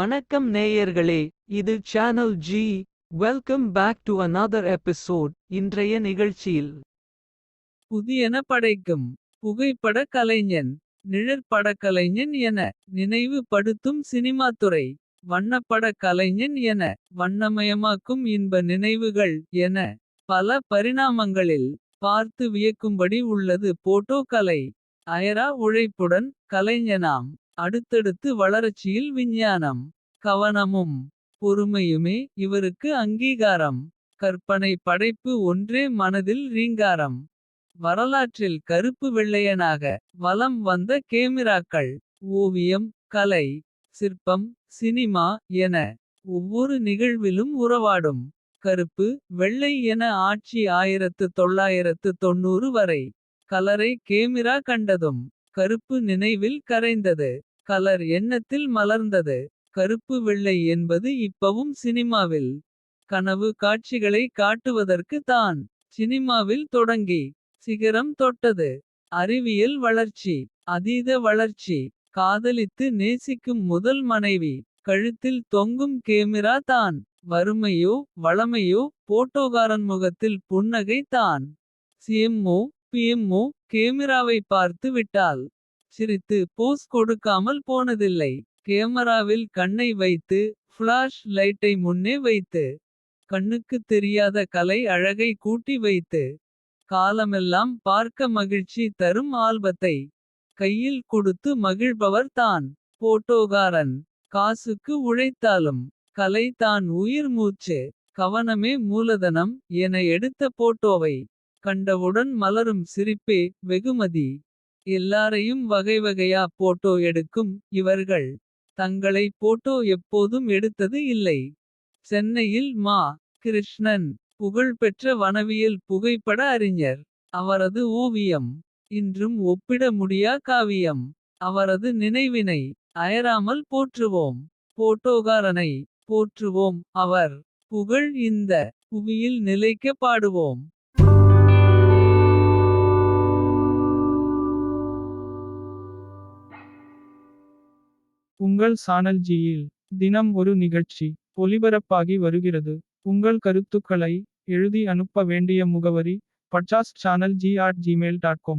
வணக்கம் நேயர்களே, இது channel G. Welcome back to another episode. இன்றைய நிகழ்ச்சியில் புதியன படைக்கும் புகைப்பட கலைஞன், நிழற்பட கலைஞன் என நினைவு படுத்தும் சினிமாத்துறை. வண்ணப்பட கலைஞன் என வண்ணமயமாக்கும் இன்ப நினைவுகள் என பல பரிணாமங்களில் பார்த்து வியக்கும்படி உள்ளது போட்டோ கலை. அயரா உழைப்புடன் கலைஞனாம். அடுத்தடுத்து வளர்ச்சியில் விஞ்ஞானம், கவனமும் பொறுமையுமே இவருக்கு அங்கீகாரம். கற்பனை படைப்பு ஒன்றே மனதில் ரீங்காரம். வரலாற்றில் கருப்பு வெள்ளையனாக வலம் வந்த கேமிராக்கள். ஓவியம், கலை, சிற்பம், சினிமா என ஒவ்வொரு நிகழ்விலும் உறவாடும். கருப்பு வெள்ளை என ஆட்சி 1990 வரை. கலரை கேமிரா கண்டதும் கருப்பு நினைவில் கரைந்தது. கலர் எண்ணத்தில் மலர்ந்தது. கருப்பு வெள்ளை என்பது இப்பவும் சினிமாவில் கனவு காட்சிகளை காட்டுவதற்கு தான். சினிமாவில் தொடங்கி சிகரம் தொட்டது. அறிவியல் வளர்ச்சி, அதீத வளர்ச்சி. காதலித்து நேசிக்கும் முதல் மனைவி, கழுத்தில் தொங்கும் கேமிரா தான். வறுமையோ வளமையோ போட்டோகாரன் முகத்தில் புன்னகை தான். சிஎம்ஓ பிஎம்ஓ கேமிராவை பார்த்து விட்டால் சிரித்து போஸ் கொடுக்காமல் போனதில்லை. கேமராவில் கண்ணை வைத்து ஃபிளாஷ் லைட்டை முன்னே வைத்து கண்ணுக்கு தெரியாத கலை அழகை கூட்டி வைத்து காலமெல்லாம் பார்க்க மகிழ்ச்சி தரும் ஆல்பத்தை கையில் கொடுத்து மகிழ்பவர் தான் போட்டோகாரன். காசுக்கு உழைத்தாலும் கலை தான் உயிர் மூச்சு. கவனமே மூலதனம் என எடுத்த போட்டோவை கண்டவுடன் மலரும் சிரிப்பே வெகுமதி. எல்லாரையும் வகைவகையா போட்டோ எடுக்கும் இவர்கள் தங்களை போட்டோ எப்போதும் எடுத்தது இல்லை. சென்னையில் மா. கிருஷ்ணன், புகழ்பெற்ற வனவியல் புகைப்பட அறிஞர். அவரது ஓவியம் இன்றும் ஒப்பிட முடியா காவியம். அவரது நினைவினை அயராமல் போற்றுவோம். போட்டோகாரனை போற்றுவோம். அவர் புகழ் இந்த புவியில் நிலைக்க பாடுவோம். உங்கள் சானல் ஜியில் தினம் ஒரு நிகழ்ச்சி ஒலிபரப்பாகி வருகிறது. உங்கள் கருத்துக்களை எழுதி அனுப்ப வேண்டிய முகவரி podcast.channelg@gmail.com.